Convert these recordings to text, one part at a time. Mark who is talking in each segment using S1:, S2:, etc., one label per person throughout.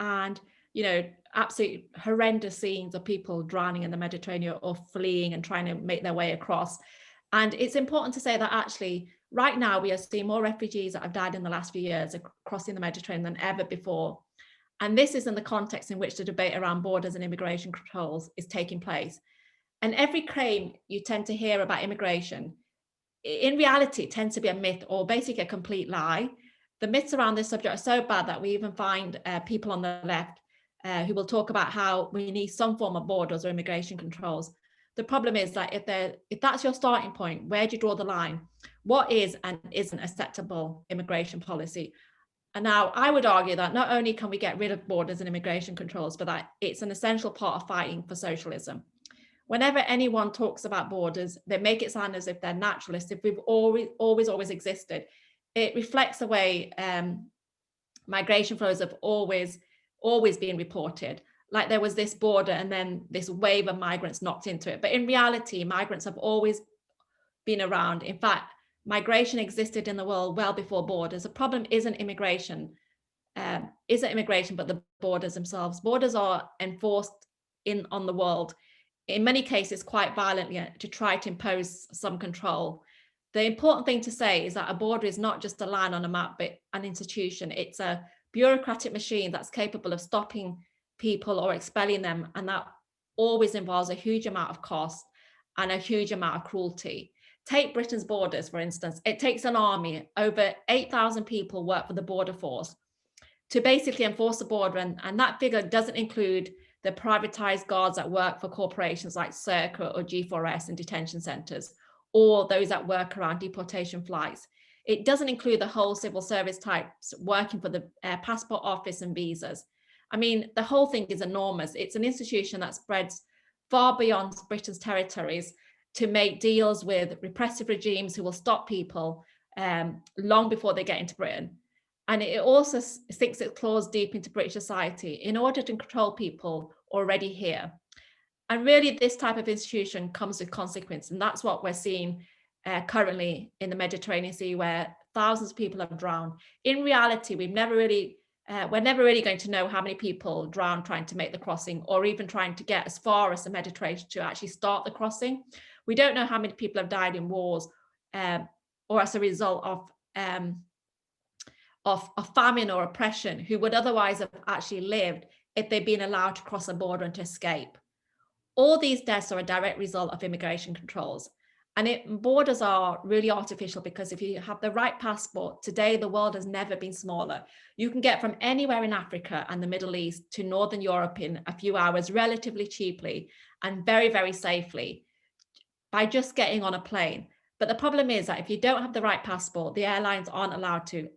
S1: and, you know, absolutely horrendous scenes of people drowning in the Mediterranean or fleeing and trying to make their way across. And it's important to say that actually, right now, we are seeing more refugees that have died in the last few years crossing the Mediterranean than ever before. And this is in the context in which the debate around borders and immigration controls is taking place. And every claim you tend to hear about immigration, in reality, it tends to be a myth or basically a complete lie. The myths around this subject are so bad that we even find people on the left who will talk about how we need some form of borders or immigration controls. The problem is that if that's your starting point, where do you draw the line? What is and isn't acceptable immigration policy? And now I would argue that not only can we get rid of borders and immigration controls, but that it's an essential part of fighting for socialism. Whenever anyone talks about borders, they make it sound as if they're naturalist, if we've always existed. It reflects the way migration flows have always been reported. Like there was this border and then this wave of migrants knocked into it. But in reality, migrants have always been around. In fact, migration existed in the world well before borders. The problem isn't immigration, but the borders themselves. Borders are enforced on the world, in many cases quite violently, to try to impose some control. The important thing to say is that a border is not just a line on a map, but an institution. It's a bureaucratic machine that's capable of stopping people or expelling them, and that always involves a huge amount of cost and a huge amount of cruelty. Take Britain's borders, for instance. It takes an army, over 8,000 people work for the border force to basically enforce the border, and that figure doesn't include the privatized guards that work for corporations like Circa or G4S in detention centers, or those that work around deportation flights. It doesn't include the whole civil service types working for the passport office and visas. I mean, the whole thing is enormous. It's an institution that spreads far beyond Britain's territories to make deals with repressive regimes who will stop people long before they get into Britain. And it also sinks its claws deep into British society in order to control people already here. And really, this type of institution comes with consequence. And that's what we're seeing currently in the Mediterranean Sea, where thousands of people have drowned. In reality, we're never really going to know how many people drowned trying to make the crossing, or even trying to get as far as the Mediterranean to actually start the crossing. We don't know how many people have died in wars or as a result of famine or oppression, who would otherwise have actually lived if they'd been allowed to cross a border and to escape. All these deaths are a direct result of immigration controls. And borders are really artificial, because if you have the right passport, today the world has never been smaller. You can get from anywhere in Africa and the Middle East to Northern Europe in a few hours relatively cheaply and very, very safely by just getting on a plane. But the problem is that if you don't have the right passport, the airlines aren't allowed to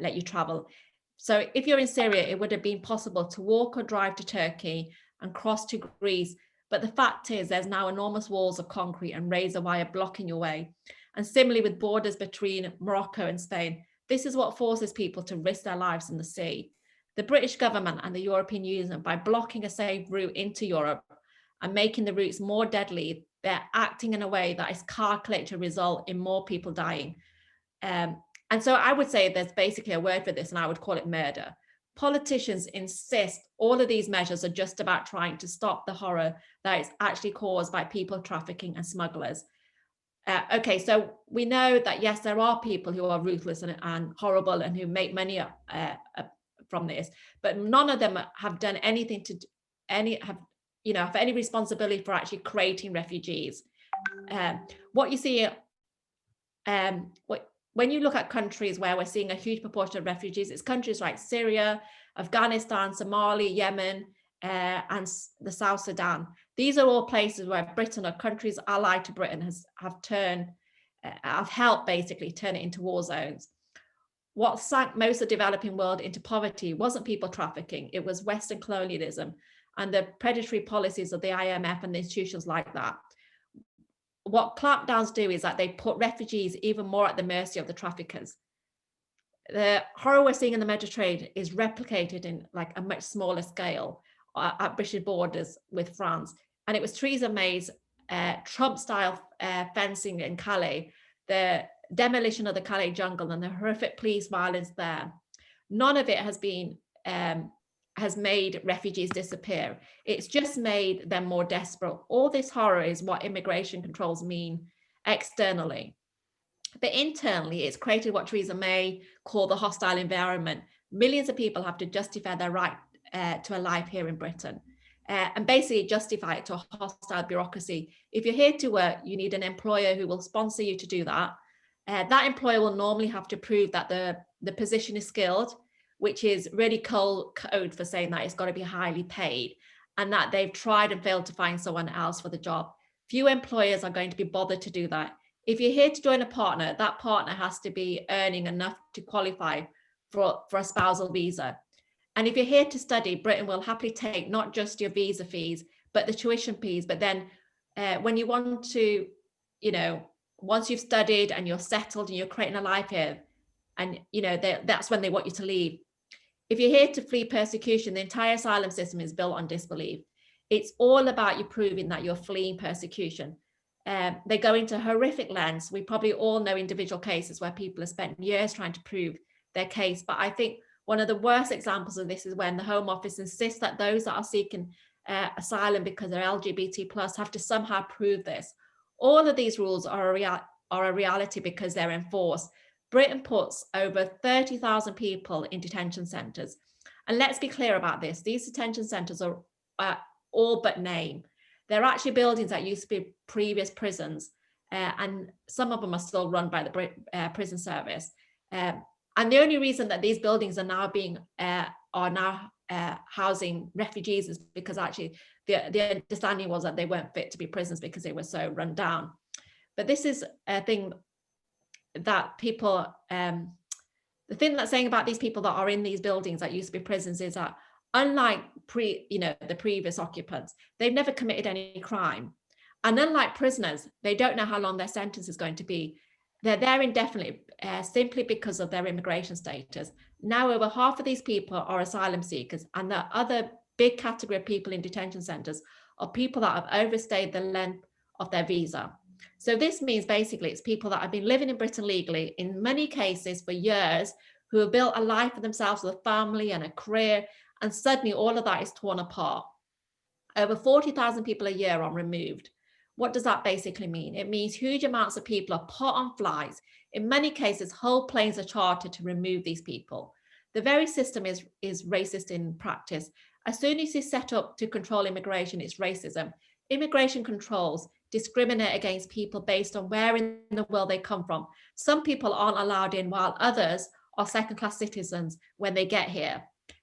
S1: let you travel. So if you're in Syria, it would have been possible to walk or drive to Turkey and cross to Greece. But the fact is, there's now enormous walls of concrete and razor wire blocking your way. And similarly with borders between Morocco and Spain, this is what forces people to risk their lives in the sea. The British government and the European Union, by blocking a safe route into Europe and making the routes more deadly, they're acting in a way that is calculated to result in more people dying. And so I would say there's basically a word for this, and I would call it murder. Politicians insist all of these measures are just about trying to stop the horror that is actually caused by people trafficking and smugglers. Okay, so we know that, yes, there are people who are ruthless and horrible and who make money from this, but none of them have done anything have any responsibility for actually creating refugees. What you see, when you look at countries where we're seeing a huge proportion of refugees, it's countries like Syria, Afghanistan, Somalia, Yemen, and the South Sudan. These are all places where Britain or countries allied to Britain have helped basically turn it into war zones. What sank most of the developing world into poverty wasn't people trafficking, it was Western colonialism and the predatory policies of the IMF and the institutions like that. What clampdowns do is that they put refugees even more at the mercy of the traffickers. The horror we're seeing in the Mediterranean is replicated in like a much smaller scale at British borders with France. And it was Theresa May's Trump-style fencing in Calais, the demolition of the Calais jungle and the horrific police violence there. None of it has been has made refugees disappear. It's just made them more desperate. All this horror is what immigration controls mean externally. But internally, it's created what Theresa May called the hostile environment. Millions of people have to justify their right to a life here in Britain, and basically justify it to a hostile bureaucracy. If you're here to work, you need an employer who will sponsor you to do that. That employer will normally have to prove that the position is skilled, which is really cold code for saying that it's got to be highly paid, and that they've tried and failed to find someone else for the job. Few employers are going to be bothered to do that. If you're here to join a partner, that partner has to be earning enough to qualify for a spousal visa. And if you're here to study, Britain will happily take not just your visa fees, but the tuition fees. But then when you want to, once you've studied and you're settled and you're creating a life here, and that's when they want you to leave. If you're here to flee persecution, the entire asylum system is built on disbelief. It's all about you proving that you're fleeing persecution. They go into horrific lengths. We probably all know individual cases where people have spent years trying to prove their case. But I think one of the worst examples of this is when the Home Office insists that those that are seeking asylum because they're LGBT plus have to somehow prove this. All of these rules are a reality because they're enforced. Britain puts over 30,000 people in detention centres. And let's be clear about this. These detention centres are all but name. They're actually buildings that used to be previous prisons, and some of them are still run by the prison service. And the only reason that these buildings are now housing refugees is because actually the understanding was that they weren't fit to be prisons because they were so run down. But this is a thing that people, the thing that's saying about these people that are in these buildings that used to be prisons is that unlike the previous occupants, they've never committed any crime. And unlike prisoners, they don't know how long their sentence is going to be. They're there indefinitely simply because of their immigration status. Now over half of these people are asylum seekers, and the other big category of people in detention centres are people that have overstayed the length of their visa. So this means basically it's people that have been living in Britain legally, in many cases for years, who have built a life for themselves with a family and a career, and suddenly all of that is torn apart. Over 40,000 people a year are removed. What does that basically mean? It means huge amounts of people are put on flights. In many cases, whole planes are chartered to remove these people. The very system is racist in practice. As soon as it's set up to control immigration, it's racism. Immigration controls discriminate against people based on where in the world they come from. Some people aren't allowed in, while others are second-class citizens when they get here.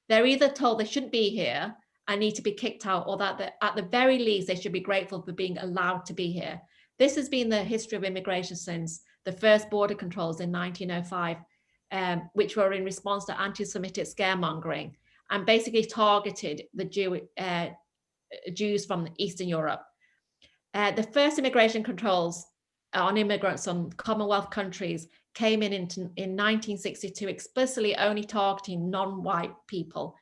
S1: They're either told they shouldn't be here and need to be kicked out, or that at the very least, they should be grateful for being allowed to be here. This has been the history of immigration since the first border controls in 1905, which were in response to anti-Semitic scaremongering and basically targeted the Jews from Eastern Europe. The first immigration controls on immigrants from Commonwealth countries came in 1962, explicitly only targeting non-white people.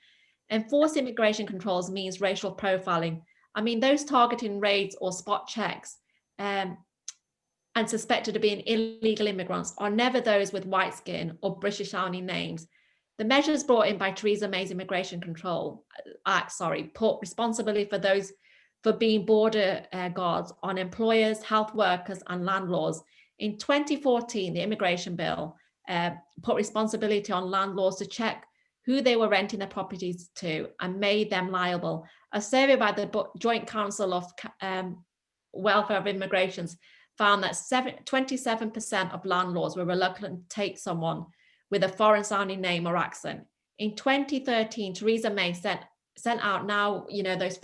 S1: Enforced immigration controls means racial profiling. I mean, those targeting raids or spot checks and suspected of being illegal immigrants are never those with white skin or British-sounding names. The measures brought in by Theresa May's Immigration Control Act, put responsibility for those for being border guards on employers, health workers, and landlords. In 2014, the immigration bill put responsibility on landlords to check who they were renting their properties to and made them liable. A survey by the Joint Council of Welfare of Immigrations found that 27% of landlords were reluctant to take someone with a foreign sounding name or accent. In 2013, Theresa May sent out now, those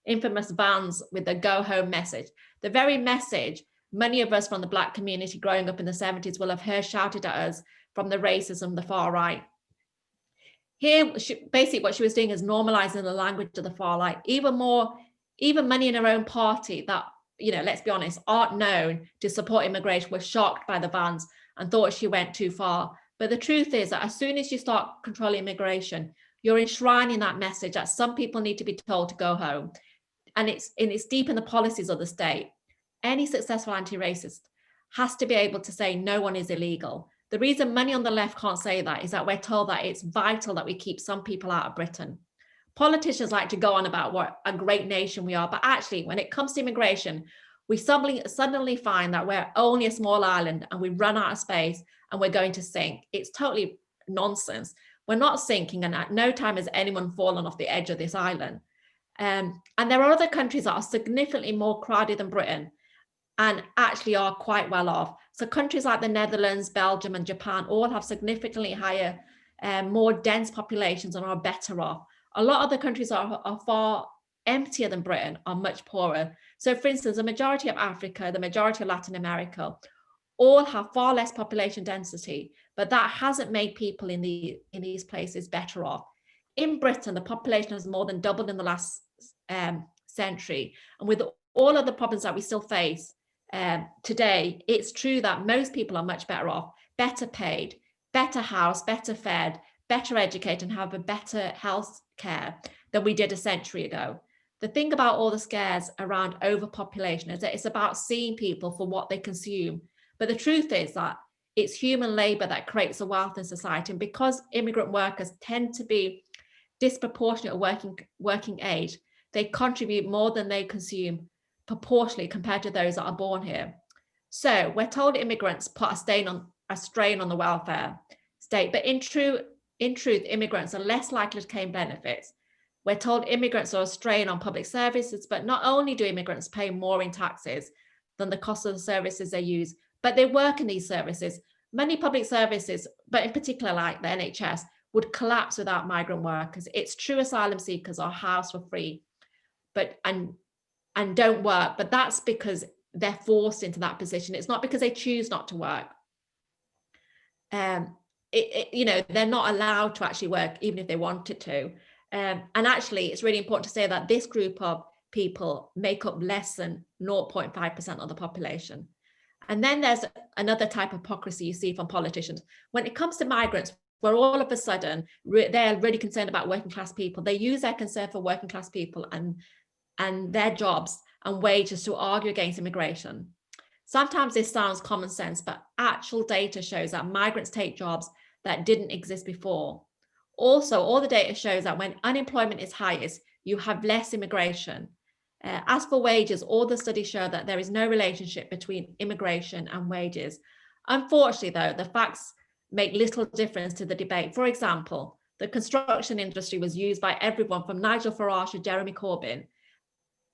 S1: infamous vans with the go home message. The very message many of us from the Black community growing up in the 70s will have heard shouted at us from the racism, the far right. Here, basically what she was doing is normalizing the language of the far right. Even many in her own party that, let's be honest, aren't known to support immigration were shocked by the bans and thought she went too far. But the truth is that as soon as you start controlling immigration, you're enshrining that message that some people need to be told to go home. And it's deep in the policies of the state. Any successful anti-racist has to be able to say no one is illegal. The reason many on the left can't say that is that we're told that it's vital that we keep some people out of Britain. Politicians like to go on about what a great nation we are, but actually, when it comes to immigration, we suddenly find that we're only a small island and we run out of space and we're going to sink. It's totally nonsense. We're not sinking, and at no time has anyone fallen off the edge of this island. And there are other countries that are significantly more crowded than Britain and actually are quite well off. So countries like the Netherlands, Belgium, and Japan all have significantly higher, more dense populations and are better off. A lot of the countries are far emptier than Britain, are much poorer. So for instance, the majority of Africa, the majority of Latin America, all have far less population density, but that hasn't made people in these places better off. In Britain, the population has more than doubled in the last century. And with all of the problems that we still face today, it's true that most people are much better off, better paid, better housed, better fed, better educated, and have a better health care than we did a century ago. The thing about all the scares around overpopulation is that it's about seeing people for what they consume. But the truth is that it's human labor that creates the wealth in society. And because immigrant workers tend to be disproportionate working age, they contribute more than they consume proportionally compared to those that are born here. So we're told immigrants put a strain on the welfare state, but in truth, immigrants are less likely to claim benefits. We're told immigrants are a strain on public services, but not only do immigrants pay more in taxes than the cost of the services they use, but they work in these services. Many public services, but in particular like the NHS, would collapse without migrant workers. It's true asylum seekers are housed for free, and don't work, but that's because they're forced into that position. It's not because they choose not to work. They're not allowed to actually work even if they wanted to. And actually, it's really important to say that this group of people make up less than 0.5% of the population. And then there's another type of hypocrisy you see from politicians. When it comes to migrants, where all of a sudden they're really concerned about working class people, they use their concern for working class people and their jobs and wages to argue against immigration. Sometimes this sounds common sense, but actual data shows that migrants take jobs that didn't exist before. Also, all the data shows that when unemployment is highest, you have less immigration. As for wages, all the studies show that there is no relationship between immigration and wages. Unfortunately, though, the facts make little difference to the debate. For example, the construction industry was used by everyone from Nigel Farage to Jeremy Corbyn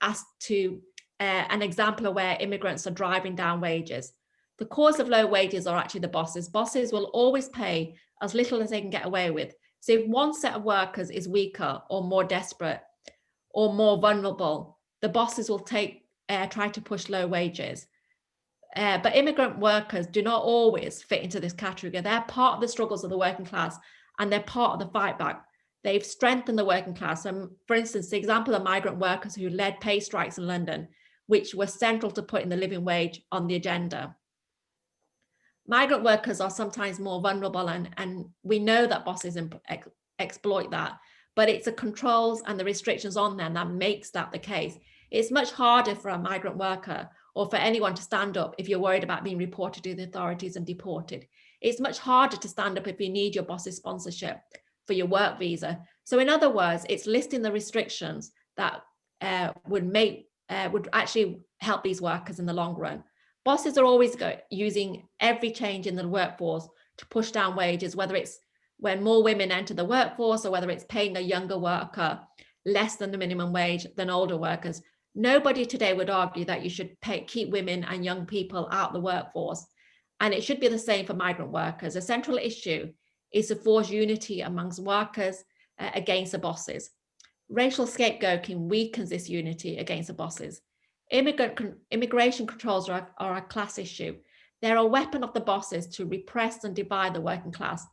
S1: as to an example of where immigrants are driving down wages. The cause of low wages are actually the bosses. Bosses will always pay as little as they can get away with. So if one set of workers is weaker or more desperate or more vulnerable, the bosses will try to push low wages. But immigrant workers do not always fit into this category. They're part of the struggles of the working class and they're part of the fight back. They've strengthened the working class. For instance, the example of migrant workers who led pay strikes in London, which were central to putting the living wage on the agenda. Migrant workers are sometimes more vulnerable, and we know that bosses exploit that, but it's the controls and the restrictions on them that makes that the case. It's much harder for a migrant worker or for anyone to stand up if you're worried about being reported to the authorities and deported. It's much harder to stand up if you need your boss's sponsorship for your work visa. So in other words, it's listing the restrictions that would actually help these workers in the long run. Bosses are always using every change in the workforce to push down wages, whether it's when more women enter the workforce or whether it's paying a younger worker less than the minimum wage than older workers. Nobody today would argue that you should keep women and young people out of the workforce. And it should be the same for migrant workers. A central issue is to forge unity amongst workers against the bosses. Racial scapegoating weakens this unity against the bosses. Immigration controls are a class issue. They're a weapon of the bosses to repress and divide the working class.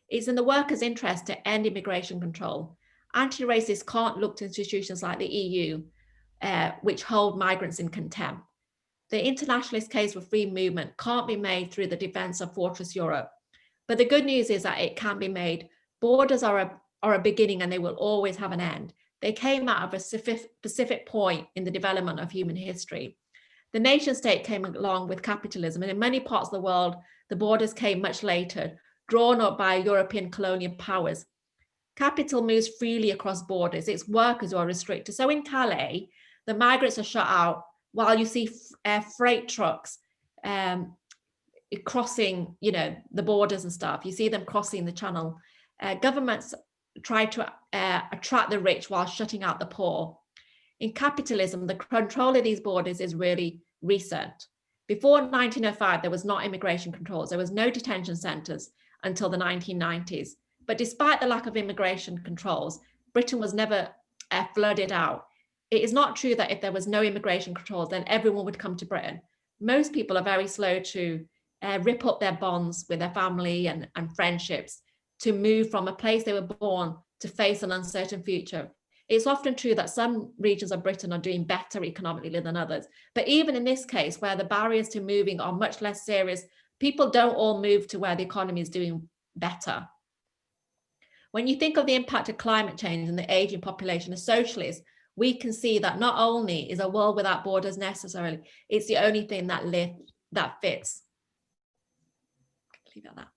S1: It's in the workers' interest to end immigration control. Anti-racists can't look to institutions like the EU, which hold migrants in contempt. The internationalist case for free movement can't be made through the defense of Fortress Europe. But the good news is that it can be made. Borders are a beginning and they will always have an end. They came out of a specific point in the development of human history. The nation state came along with capitalism, and in many parts of the world, the borders came much later, drawn up by European colonial powers. capital moves freely across borders. It's workers who are restricted. So in Calais, the migrants are shut out while you see freight trucks crossing, the borders and stuff. You see them crossing the channel. Governments try to attract the rich while shutting out the poor. In capitalism, the control of these borders is really recent. Before 1905, there was not immigration controls. There was no detention centres until the 1990s. But despite the lack of immigration controls, Britain was never flooded out. It is not true that if there was no immigration controls, then everyone would come to Britain. Most people are very slow to rip up their bonds with their family and friendships to move from a place they were born to face an uncertain future. It's often true that some regions of Britain are doing better economically than others. But even in this case, where the barriers to moving are much less serious, people don't all move to where the economy is doing better. When you think of the impact of climate change and the aging population as socialists, we can see that not only is a world without borders necessarily, it's the only thing that fits. Leave it at that.